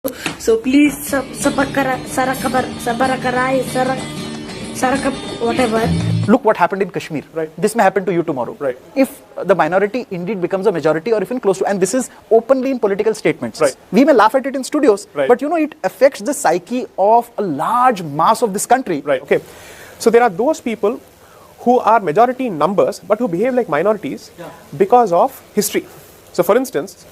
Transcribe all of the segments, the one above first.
So please whatever. Look what happened in Kashmir. Right. This may happen to you tomorrow. Right. If the minority indeed becomes a majority or even close to, and this is openly in political statements. Right. We may laugh at it in studios, Right. but it affects the psyche of a large mass of this country. Right. Okay. So there are those people who are majority in numbers but who behave like minorities because of history. So for instance,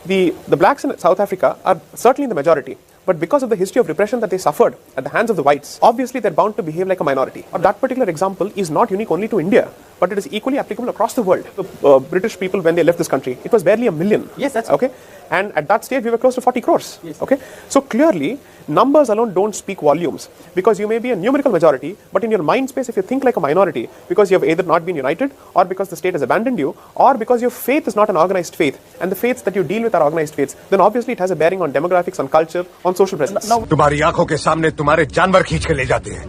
the blacks in South Africa are certainly the majority, but because of the history of repression that they suffered at the hands of the whites, obviously they're bound to behave like a minority. That particular example is not unique only to India, but it is equally applicable across the world. The British people, when they left this country, it was barely 1 million. Yes, that's okay. And at that stage, we were close to 40 crores. Yes. Okay. So clearly, numbers alone don't speak volumes, because you may be a numerical majority, but in your mind space, if you think like a minority, because you have either not been united, or because the state has abandoned you, or because your faith is not an organized faith, and the faiths that you deal with are organized faiths, then obviously it has a bearing on demographics, on culture, on social presence. तुम्हारी आंखों के सामने तुम्हारे जानवर खींच के ले जाते हैं।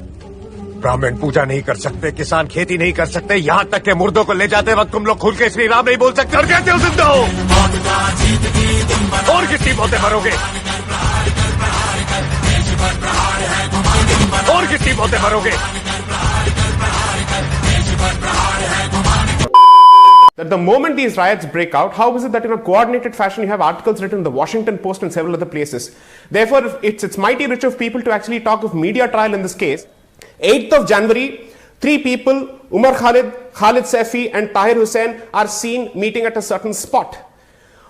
ब्राह्मण पूजा नहीं कर सकते, किसान खेती नहीं कर सकते, यहाँ तक के मुर्दों को ले जाते वक्त तुम लोग खुल के श्री राम नहीं बोल सकते और कहते हो जिंदा हो। और कितनी मौतें मरोगे? और कितनी मौतें मरोगे? That the moment these riots break out, how is it that in a coordinated fashion you have articles written in the Washington Post and several other places? Therefore, it's mighty rich of people to actually talk of media trial in this case. 8th of January, 3 people, Umar Khalid, Khalid Saifi and Tahir Hussain are seen meeting at a certain spot.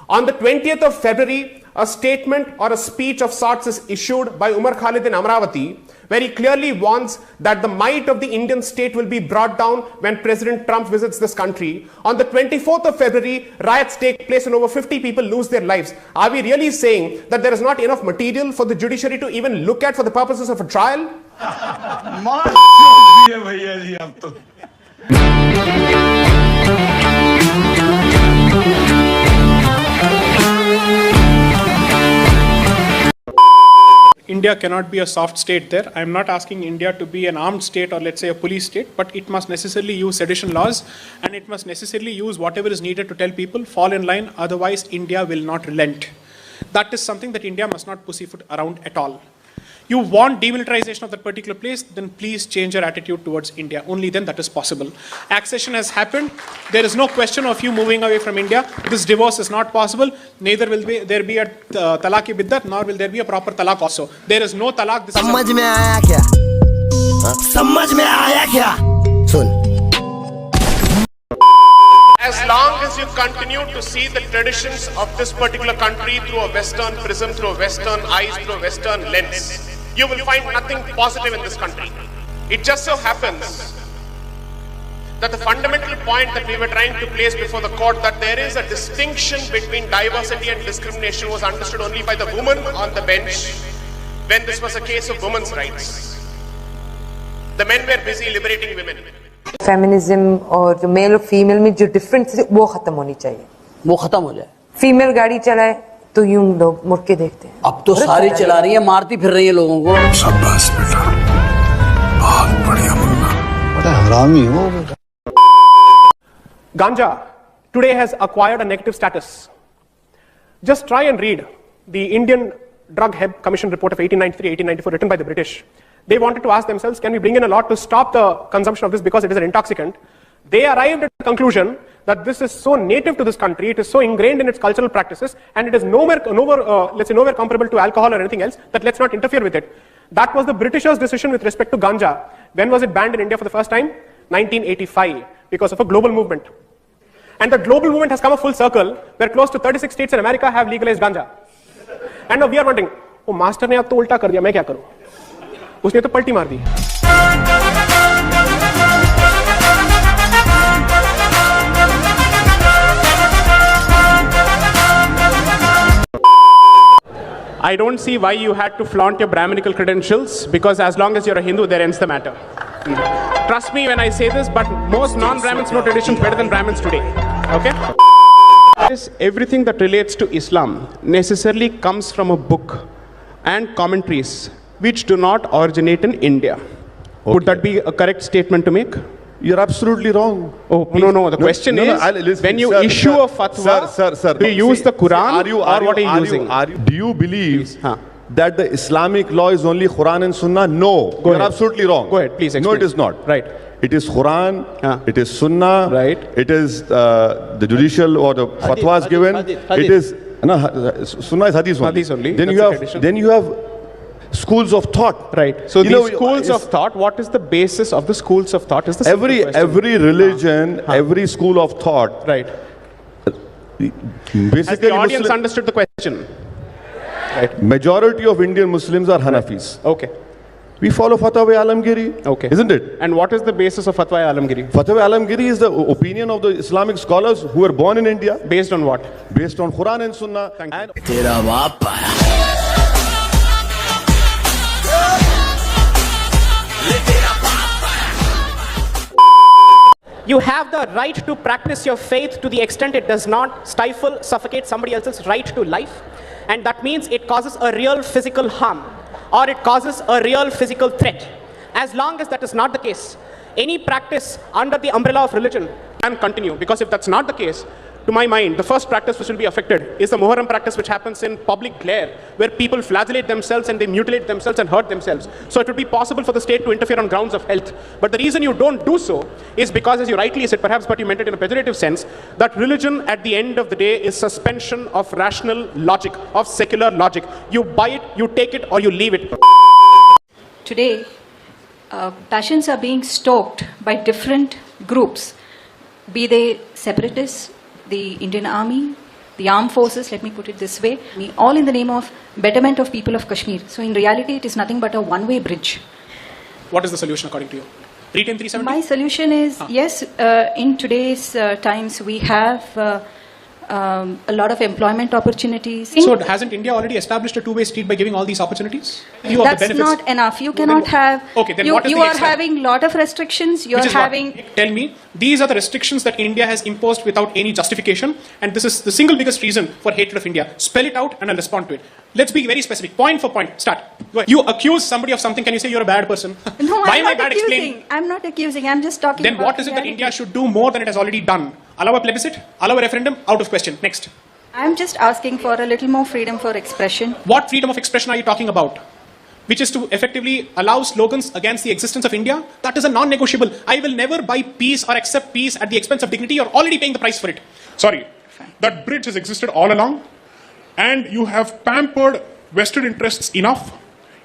On the 20th of February, a statement or a speech of sorts is issued by Umar Khalid in Amravati, where he clearly warns that the might of the Indian state will be brought down when President Trump visits this country. On the 24th of February, riots take place and over 50 people lose their lives. Are we really saying that there is not enough material for the judiciary to even look at for the purposes of a trial? India cannot be a soft state there. I am not asking India to be an armed state or let's say a police state, but it must necessarily use sedition laws and it must necessarily use whatever is needed to tell people, fall in line, otherwise India will not relent. That is something that India must not pussyfoot around at all. You want demilitarization of that particular place, then please change your attitude towards India. Only then that is possible. Accession has happened. There is no question of you moving away from India. This divorce is not possible. Neither will there be a talaq-e-biddat, nor will there be a proper talaq also. There is no talaq. This समझ में आया क्या? समझ में आया क्या? सुन. As long as you continue to see the traditions of this particular country through a Western prism, through a Western eyes, through a Western lens, you will find nothing positive in this country. It just so happens that the fundamental point that we were trying to place before the court, that there is a distinction between diversity and discrimination, was understood only by the woman on the bench when this was a case of women's rights. The men were busy liberating women. Feminism और जो mail और female में जो difference है वो खत्म होनी चाहिए, वो खत्म हो जाए। फीमेल गाड़ी चलाए तो यूं लोग मुड़ के देखते हैं। अब तो सारी चला रही है, मारती फिर रही है लोगों को। शाबाश बेटा, बहुत बढ़िया मुन्ना, बड़ा हरामी हो बेटा। Ganja today has acquired a negative status. Just try and read the Indian Drug Heb Commission report of 1893-1894 written by the British. They wanted to ask themselves, can we bring in a law to stop the consumption of this because it is an intoxicant? They arrived at the conclusion that this is so native to this country, it is so ingrained in its cultural practices, and it is nowhere comparable to alcohol or anything else, that let's not interfere with it. That was the Britishers' decision with respect to ganja. When was it banned in India for the first time? 1985, because of a global movement. And the global movement has come a full circle, where close to 36 states in America have legalized ganja. And now we are wondering, oh, master ने अब तो उल्टा कर दिया, मैं क्या करूं? उसने तो पलटी मार दी। I don't see why you had to flaunt your Brahminical credentials, because as long as you're a Hindu, there ends the matter. Trust me when I say this, but most non-Brahmins know traditions better than Brahmins today. Okay? Everything that relates to Islam necessarily comes from a book and commentaries which do not originate in India. Okay. Would that be a correct statement to make? You're absolutely wrong. Oh, please. No. The question is, when you issue a fatwa, do you use the Quran or what are you using? Do you believe that the Islamic law is only Quran and Sunnah? No, you're absolutely wrong. Go ahead, please No, explain. it is not. Right. It is Quran, it is Sunnah, Right. it is the judicial or the fatwas given. hadith. It is no, Sunnah is hadith only. Hadith only, Then that's you a have tradition. schools of thought. Right. So You know, these schools of thought, what is the basis of the schools of thought? Is the simple question. every religion, every school of thought. Right. Basically, Has the audience Muslim- understood the question? Right. majority of Indian Muslims are Hanafis. Okay. We follow Fatwa Alamgiri. Okay. Isn't it? And what is the basis of Fatwa Alamgiri? Fatwa Alamgiri is the opinion of the Islamic scholars who were born in India Based on what? based on Quran and Sunnah. Thank you. And तेरा बाप आया You have the right to practice your faith to the extent it does not stifle, suffocate somebody else's right to life. And that means it causes a real physical harm or it causes a real physical threat. As long as that is not the case, any practice under the umbrella of religion can continue. Because if that's not the case, to my mind, the first practice which will be affected is the Muharram practice, which happens in public glare, where people flagellate themselves and they mutilate themselves and hurt themselves. So it would be possible for the state to interfere on grounds of health. But the reason you don't do so is because, as you rightly said, perhaps, but you meant it in a pejorative sense, that religion at the end of the day is suspension of rational logic, of secular logic. You buy it, you take it, or you leave it. Today, passions are being stoked by different groups, be they separatists, the Indian Army, the armed forces, let me put it this way, all in the name of betterment of people of Kashmir. So in reality, it is nothing but a one-way bridge. What is the solution according to you? Retain 370? My solution is, yes, in today's times, we have a lot of employment opportunities. So hasn't India already established a two-way street by giving all these opportunities? Few of the That's benefits. not enough. You No, cannot then- have. Okay, then you what is you the are extra? having lot of restrictions. You Which are is what? having. Tell me, these are the restrictions that India has imposed without any justification, and this is the single biggest reason for hatred of India. Spell it out and I'll respond to it. Let's be very specific, point for point. Start. Go ahead. You accuse somebody of something, can you say you're a bad person? No, Why I'm am I not bad accusing. explaining? I'm not accusing. I'm just talking Then about what is it that reality. India should do more than it has already done? Allow a plebiscite? Allow a referendum? Out of question. Next. I'm just asking for a little more freedom for expression. What freedom of expression are you talking about? Which is to effectively allow slogans against the existence of India? That is a non-negotiable. I will never buy peace or accept peace at the expense of dignity. You're already paying the price for it. Sorry, that bridge has existed all along, and you have pampered vested interests enough.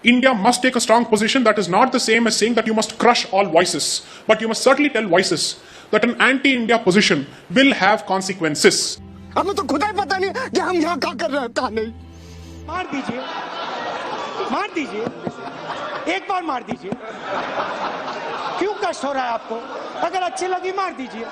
India must take a strong position. That is not the same as saying that you must crush all voices, but you must certainly tell voices that an anti-India position will have consequences. हमें तो खुद ही पता नहीं कि हम यहाँ क्या कर रहे हैं क्या नहीं मार दीजिए एक बार मार दीजिए क्यों कष्ट हो रहा है आपको अगर अच्छी लगी मार दीजिए